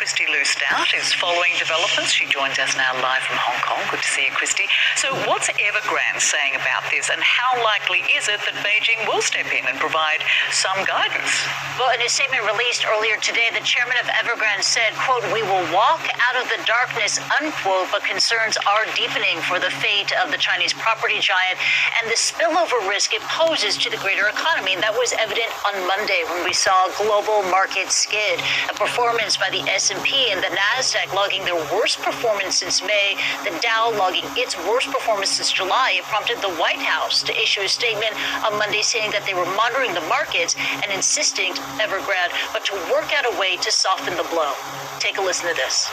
Christy Lou Stout is following developments. She joins us now live from Hong Kong. Good to see you, Christy. So what's Evergrande saying about this, and how likely is it that Beijing will step in and provide some guidance? Well, in a statement released earlier today, the chairman of Evergrande said, quote, "We will walk out of the darkness," unquote, but concerns are deepening for the fate of the Chinese property giant and the spillover risk it poses to the greater economy. And that was evident on Monday when we saw global markets skid. A performance by the S&P and the Nasdaq logging their worst performance since May, the Dow logging its worst performance since July. It prompted the White House to issue a statement on Monday saying that they were monitoring the markets and insisting to Evergrande, but to work out a way to soften the blow. Take a listen to this.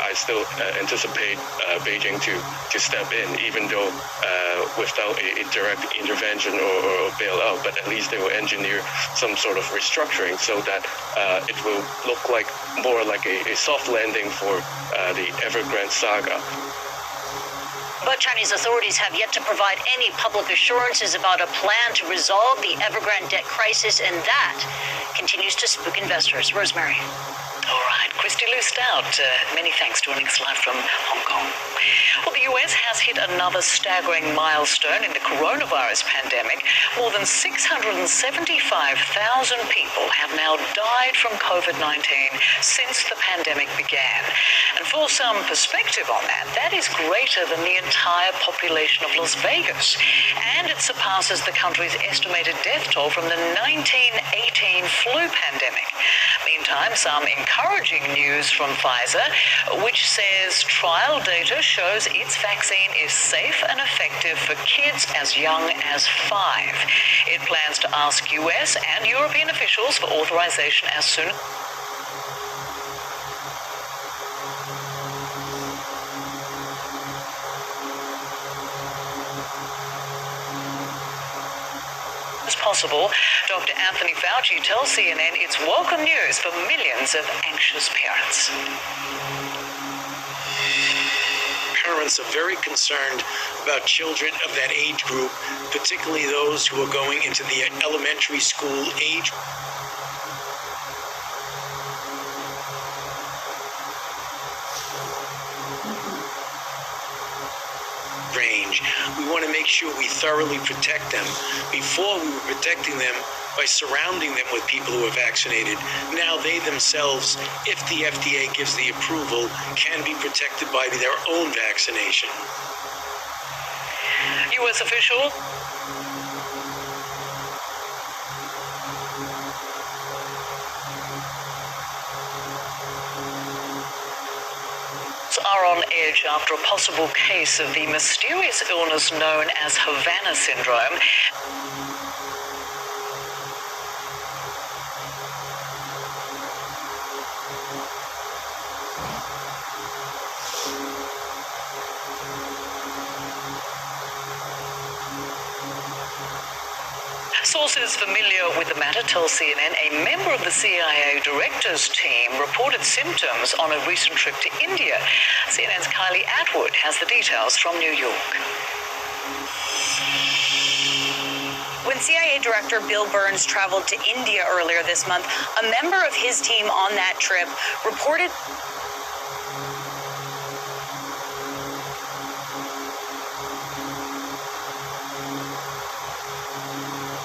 I still anticipate Beijing to step in, even though without a direct intervention or bailout, but at least they will engineer some sort of restructuring so that it will look like more like a soft landing for the Evergrande saga. But Chinese authorities have yet to provide any public assurances about a plan to resolve the Evergrande debt crisis, and that continues to spook investors. Rosemary. All right, Christy Lou Stout, many thanks, joining us live from Hong Kong. Well, the US has hit another staggering milestone in the coronavirus pandemic. More than 675,000 people have now died from COVID-19 since the pandemic began. And for some perspective on that, that is greater than the entire population of Las Vegas. And it surpasses the country's estimated death toll from the 1918 flu pandemic. Meantime, some encouraging news from Pfizer, which says trial data shows its vaccine is safe and effective for kids as young as 5. It plans to ask US and European officials for authorization as soon as possible. Dr. Anthony Fauci tells CNN it's welcome news for millions of anxious parents. Parents are very concerned about children of that age group, particularly those who are going into the elementary school age. Range. We want to make sure we thoroughly protect them. Before, we were protecting them by surrounding them with people who are vaccinated. Now they themselves, if the FDA gives the approval, can be protected by their own vaccination. U.S. official are on edge after a possible case of the mysterious illness known as Havana syndrome. Sources familiar with the matter tell CNN a member of the CIA director's team reported symptoms on a recent trip to India. CNN's Kylie Atwood has the details from New York. When CIA Director Bill Burns traveled to India earlier this month, a member of his team on that trip reported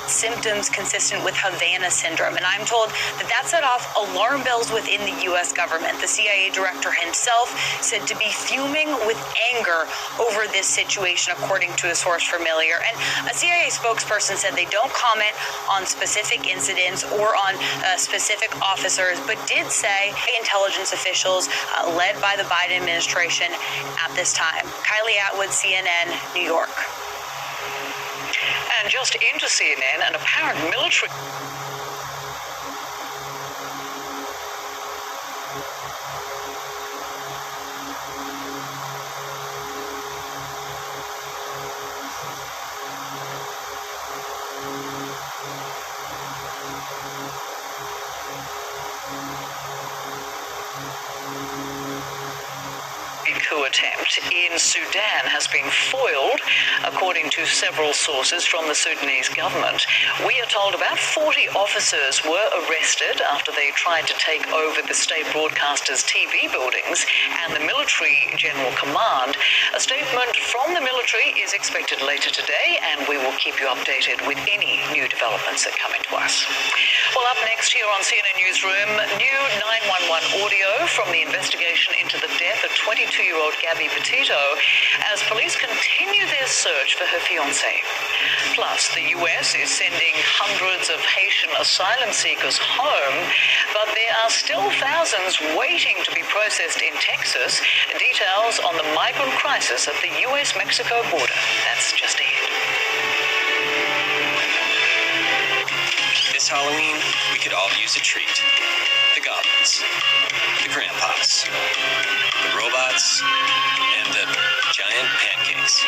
symptoms consistent with Havana syndrome. And I'm told that that set off alarm bells within the U.S. government. The CIA director himself said to be fuming with anger over this situation, according to a source familiar. And a CIA spokesperson said they don't comment on specific incidents or on specific officers, but did say intelligence officials led by the Biden administration at this time. Kylie Atwood, CNN, New York. And just into CNN, an apparent military coup attempt in Sudan has been foiled, according to several sources from the Sudanese government. We are told about 40 officers were arrested after they tried to take over the state broadcaster's TV buildings and the military general command. A statement from the military is expected later today, and we will keep you updated with any new developments that come into us. Well, up next here on CNN Newsroom, new 911 audio from the investigation into the death of 22-year-old Gabby Petito as police continue their search for her fiancé. Plus, the U.S. is sending hundreds of Haitian asylum seekers home, but there are still thousands waiting to be processed in Texas. Details on the migrant crisis at the U.S.-Mexico border. That's just ahead. This Halloween, we could all use a treat. The goblins, the grandpas, the robots, and the giant pancakes.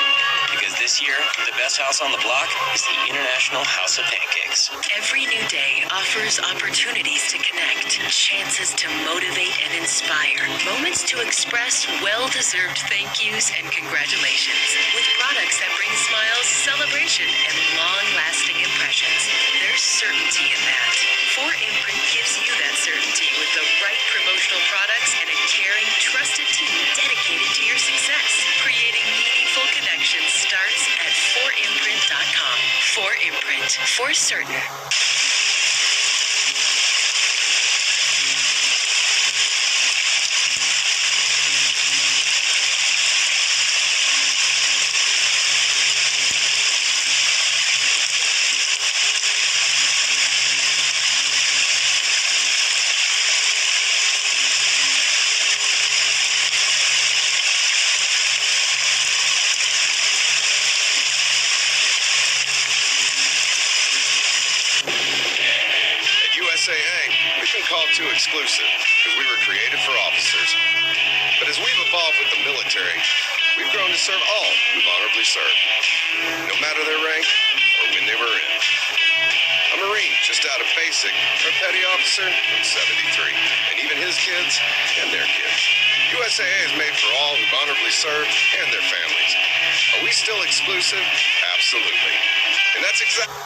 Because this year, the best house on the block is the International House of Pancakes. Every new day offers opportunities to connect, chances to motivate and inspire, moments to express well-deserved thank yous and congratulations. With products that bring smiles, celebration, and long-lasting impressions, there's certainty in that. 4imprint gives you that certainty with the right promotional products and a caring, trusted team dedicated to your success. Creating meaningful connections starts at 4imprint.com. 4imprint, for certain. Too exclusive because we were created for officers. But as we've evolved with the military, we've grown to serve all who've honorably served, no matter their rank or when they were in. A Marine just out of basic, or petty officer from 73, and even his kids and their kids. USAA is made for all who've honorably served and their families. Are we still exclusive? Absolutely. And that's exactly...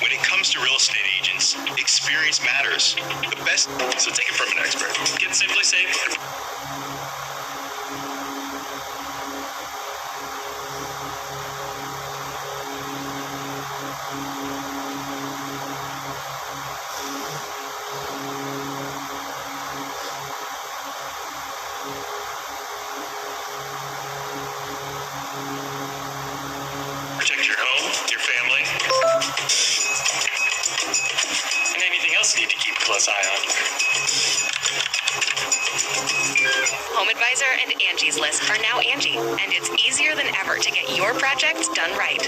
When it comes to real estate agents, experience matters. The best, so take it from an expert. Get Simply Safe. Protect your home, your family, and anything else you need to keep a close eye on. HomeAdvisor and Angie's List are now Angie, and it's easier than ever to get your projects done right.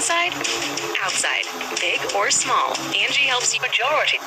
inside, outside, big or small, Angie helps you. Majority.